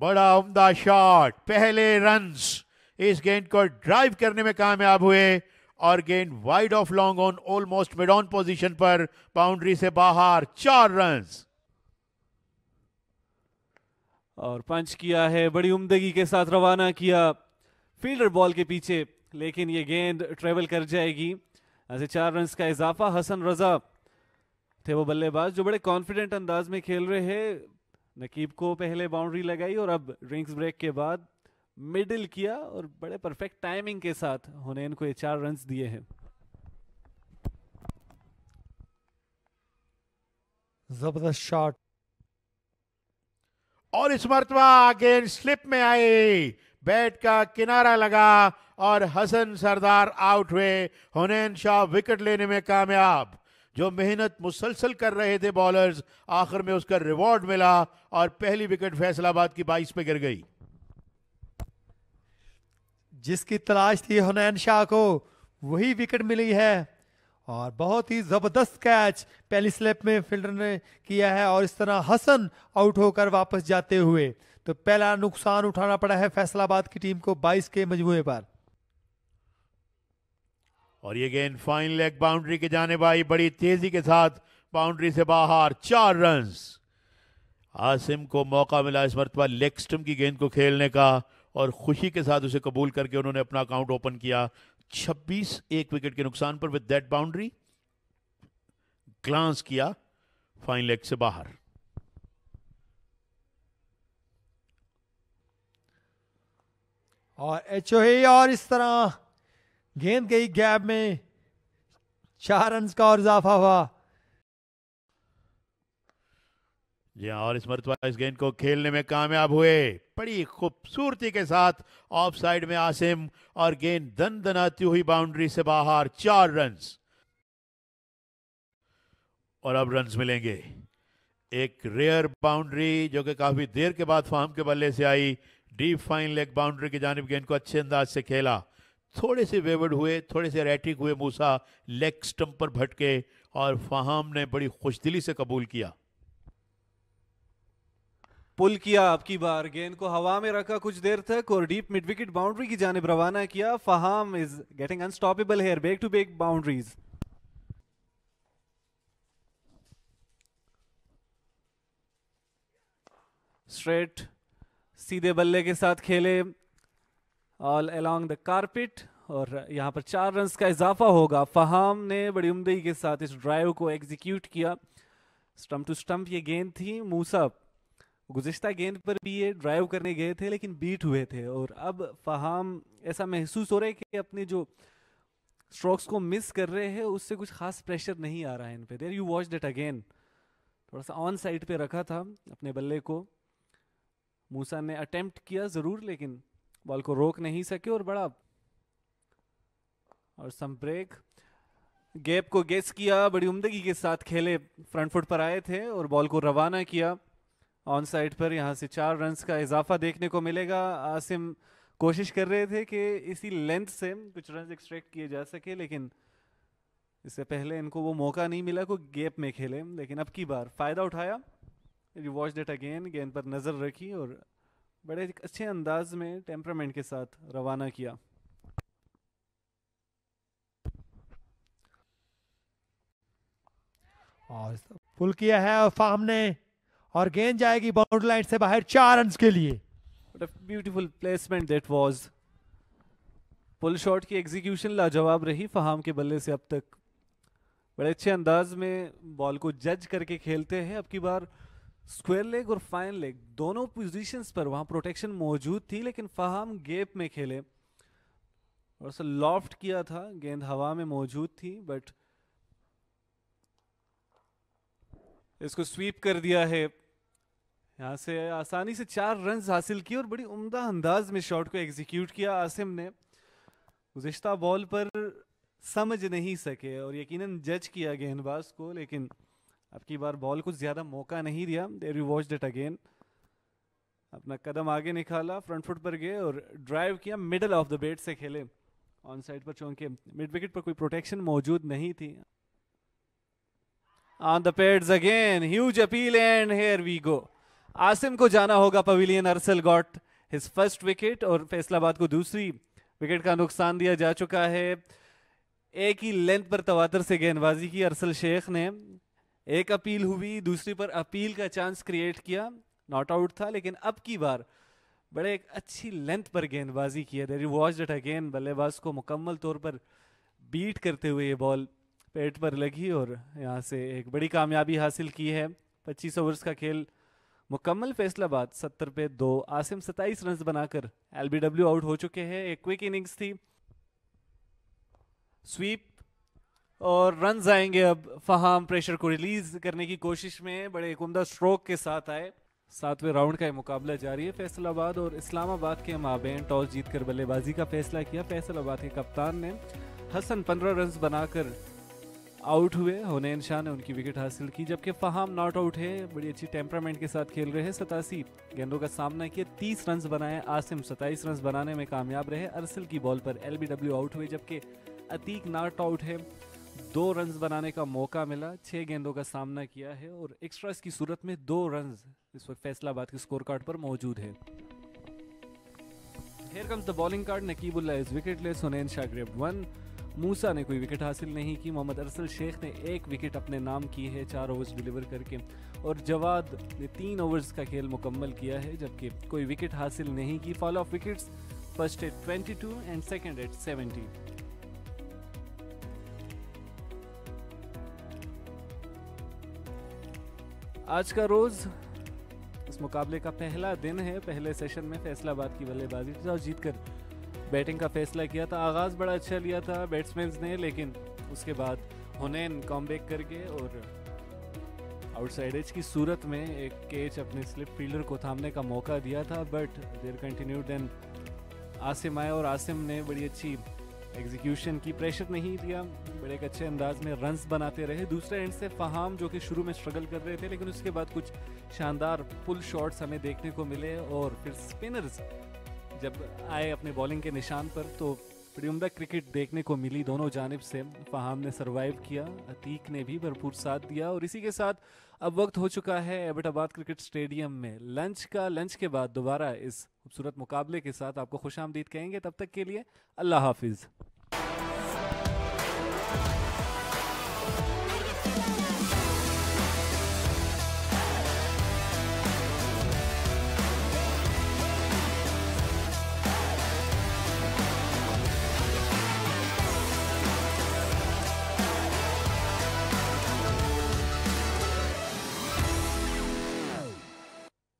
बड़ा उम्दा शॉट, पहले रन्स इस गेंद को ड्राइव करने में कामयाब हुए और गेंद wide of long on almost mid on position पर, बाउंड्री से बाहर, 4 रन्स। और पंच किया है, बड़ी उम्दगी के साथ रवाना किया फील्डर बॉल के पीछे, लेकिन ये गेंद ट्रेवल कर जाएगी। ऐसे 4 रन्स का इजाफा। हसन रजा थे वो बल्लेबाज जो बड़े कॉन्फिडेंट अंदाज में खेल रहे हैं। नकीब को पहले बाउंड्री लगाई और अब ड्रिंक्स ब्रेक के बाद मिडिल किया और बड़े परफेक्ट टाइमिंग के साथ हुनैन को ये 4 रन्स दिए हैं। जबरदस्त शॉट और इस मरतबा गेंद स्लिप में आई, बैट का किनारा लगा और हसन सरदार आउट हुए। हुनैन शाह विकेट लेने में कामयाब। जो मेहनत मुसलसल कर रहे थे बॉलर्स, आखिर में उसका रिवॉर्ड मिला और पहली विकेट फैसलाबाद की 22 पे गिर गई। जिसकी तलाश थी हुनैन शाह को, वही विकेट मिली है और बहुत ही जबरदस्त कैच पहली स्लिप में फील्डर ने किया है और इस तरह हसन आउट होकर वापस जाते हुए तो पहला नुकसान उठाना पड़ा है फैसलाबाद की टीम को 22 के मजमूए पर। और ये गेंद फाइन लेग बाउंड्री के जानिब आई, बड़ी तेजी के साथ बाउंड्री से बाहर, 4 रन्स। आसिम को मौका मिला इस मरतबा लेग स्टंप की गेंद को खेलने का और खुशी के साथ उसे कबूल करके उन्होंने अपना अकाउंट ओपन किया 26 एक विकेट के नुकसान पर। विद दैट बाउंड्री ग्लांस किया फाइन लेग से बाहर। और एचओए और इस तरह गेंद गई गैप में, 4 रन्स का और इजाफा हुआ। जी हाँ, और इस मरतबा इस गेंद को खेलने में कामयाब हुए बड़ी खूबसूरती के साथ ऑफ साइड में आसिम और गेंद दन दनाती हुई बाउंड्री से बाहर, 4 रन्स। और अब रन्स मिलेंगे। एक रेयर बाउंड्री जो कि काफी देर के बाद फाहम के बल्ले से आई, डीप फाइन लेग बाउंड्री की जानिब गेंद को अच्छे अंदाज से खेला। थोड़े से वेवर्ड हुए, थोड़े से रैटिक हुए मूसा, लेग स्टंप पर भटके और फाहम ने बड़ी खुशदिली से कबूल किया। पुल किया आपकी बार, गेंद को हवा में रखा कुछ देर तक और डीप मिड विकेट बाउंड्री की जानिब रवाना किया। Faham is getting unstoppable here, back to back boundaries. Straight सीधे बल्ले के साथ खेले ऑल अलोंग द कारपेट और यहां पर 4 रन्स का इजाफा होगा। फहाम ने बड़ी उम्दगी के साथ इस ड्राइव को एग्जीक्यूट किया। स्टंप टू स्टंप ये गेंद थी। मूसा गुज़िश्ता गेंद पर भी ये ड्राइव करने गए थे लेकिन बीट हुए थे और अब फहाम ऐसा महसूस हो रहा है कि अपने जो स्ट्रोक्स को मिस कर रहे हैं उससे कुछ खास प्रेशर नहीं आ रहा है इन पे। There you watched it again, थोड़ा सा ऑन साइड पे रखा था अपने बल्ले को। मूसा ने अटेम्प्ट किया जरूर लेकिन बॉल को रोक नहीं सके और बड़ा और सम ब्रेक गैप को गेस किया, बड़ी उम्दगी के साथ खेले, फ्रंट फुट पर आए थे और बॉल को रवाना किया ऑन साइड पर। यहां से 4 रन्स का इजाफा देखने को मिलेगा। आसिम कोशिश कर रहे थे कि इसी लेंथ से कुछ रन्स एक्सट्रैक्ट किए जा सके लेकिन इससे पहले इनको वो मौका नहीं मिला को गैप में खेले, लेकिन अब की बार फायदा उठाया। यू वॉच्ड इट अगेन, गेंद पर नजर रखी और बड़े अच्छे अंदाज में टेम्परामेंट के साथ रवाना किया। और पुल किया है फाहम ने और गेंद जाएगी बाउंड्री लाइन से बाहर 4 रन्स के लिए। What a beautiful placement that was. Pull shot की एग्जीक्यूशन लाजवाब रही फहाम के बल्ले से अब तक। बड़े अच्छे अंदाज में बॉल को जज करके खेलते हैं। अब की बार स्क्वायर लेग और फाइन लेग दोनों पोजीशंस पर वहां प्रोटेक्शन मौजूद थी लेकिन फहाम गैप में खेले और सा लॉफ्ट किया था, गेंद हवा में मौजूद थी बट इसको स्वीप कर दिया है। यहां से आसानी से 4 रन्स हासिल किए और बड़ी उम्दा अंदाज में शॉट को एग्जीक्यूट किया आसिम ने। गुज़िश्ता बॉल पर समझ नहीं सके और यकीनन जज किया गेंदबाज को लेकिन अब की बार बॉल को ज्यादा मौका नहीं दिया। There you watched it again, अपना कदम आगे निकाला, फ्रंट फुट पर गए और ड्राइव किया, मिडल ऑफ द बैट से खेले ऑन साइड पर चूंकि मिड विकेट पर कोई प्रोटेक्शन मौजूद नहीं थी। On the pads again, huge appeal and here we go. Asim को जाना होगा pavilion. Arsal got his first wicket और फैसलाबाद को दूसरी विकेट का नुकसान दिया जा चुका है। एक ही लेंथ पर तवातर से गेंदबाजी की अरसल शेख ने। एक अपील हुई, दूसरी पर अपील का चांस क्रिएट किया, नॉट आउट था, लेकिन अब की बार बड़े एक अच्छी लेंथ पर गेंदबाजी की है। देयर वॉच दैट अगेन, बल्लेबाज को मुकम्मल तौर पर बीट करते हुए ये बॉल पेट पर लगी और यहाँ से एक बड़ी कामयाबी हासिल की है। 25 ओवर्स का खेल मुकम्मल। फैसलाबाद 70 पे 2, आसिम 27 रन बनाकर एलबीडब्ल्यू आउट हो चुके हैं। एक क्विक इनिंग्स थी, स्वीप और रन्स आएंगे। अब फहाम प्रेशर को रिलीज करने की कोशिश में बड़े एक उम्दा स्ट्रोक के साथ आए। 7वें राउंड का ये मुकाबला जारी है। फैसलाबाद और इस्लामाबाद के माबेन टॉस जीतकर बल्लेबाजी का फैसला किया। फैसलाबाद के कप्तान ने हसन 15 रन बनाकर आउट हुए। हुनैन शाह ने उनकी विकेट हासिल की, जबकि फहाम नॉट आउट है। बड़ी अच्छी टेम्परामेंट के साथ खेल रहे हैं। 87 गेंदों का सामना किया, 30 रन बनाए। आसिम 27 रन बनाने में कामयाब रहे। अरसल की बॉल पर एलबीडब्ल्यू आउट हुए, जबकि अतीक नॉट आउट है। 2 रन बनाने का मौका मिला, 6 गेंदों का सामना किया है और एक्स्ट्रास की सूरत में 2 रन इस वक्त फैसलाबाद के स्कोर कार्ड पर मौजूद है। Here comes the bowling card. Naqibullah is wicketless. Hunain Shah grabbed 1। Musa ने कोई विकेट हासिल नहीं की। मोहम्मद अरसल शेख ने 1 विकेट अपने नाम की है 4 ओवर्स डिलीवर करके, और जवाद ने 3 ओवर्स का खेल मुकम्मल किया है, जबकि कोई विकेट हासिल नहीं की। Fall of wickets, first at 22 and second at 70। आज का रोज इस मुकाबले का पहला दिन है। पहले सेशन में फैसलाबाद की बल्लेबाजी टॉस जीतकर बैटिंग का फैसला किया था। आगाज बड़ा अच्छा लिया था बैट्समैन ने, लेकिन उसके बाद हुनैन कॉमबैक करके और आउटसाइड एज की सूरत में एक कैच अपने स्लिप फील्डर को थामने का मौका दिया था, but there continued. Then Asim आए और आसिम ने बड़ी अच्छी एग्जीक्यूशन की, प्रेशर नहीं दिया, बड़े एक अच्छे अंदाज में रन्स बनाते रहे। दूसरे एंड से फहाम जो कि शुरू में स्ट्रगल कर रहे थे, लेकिन उसके बाद कुछ शानदार पुल शॉट्स हमें देखने को मिले और फिर स्पिनर्स जब आए अपने बॉलिंग के निशान पर तो बड़ी उम्दा क्रिकेट देखने को मिली दोनों जानिब से। फहाम ने सरवाइव किया, अतीक ने भी भरपूर साथ दिया और इसी के साथ अब वक्त हो चुका है एबटाबाद क्रिकेट स्टेडियम में लंच का। लंच के बाद दोबारा इस खूबसूरत मुकाबले के साथ आपको खुशामदीद कहेंगे। तब तक के लिए अल्लाह हाफिज़।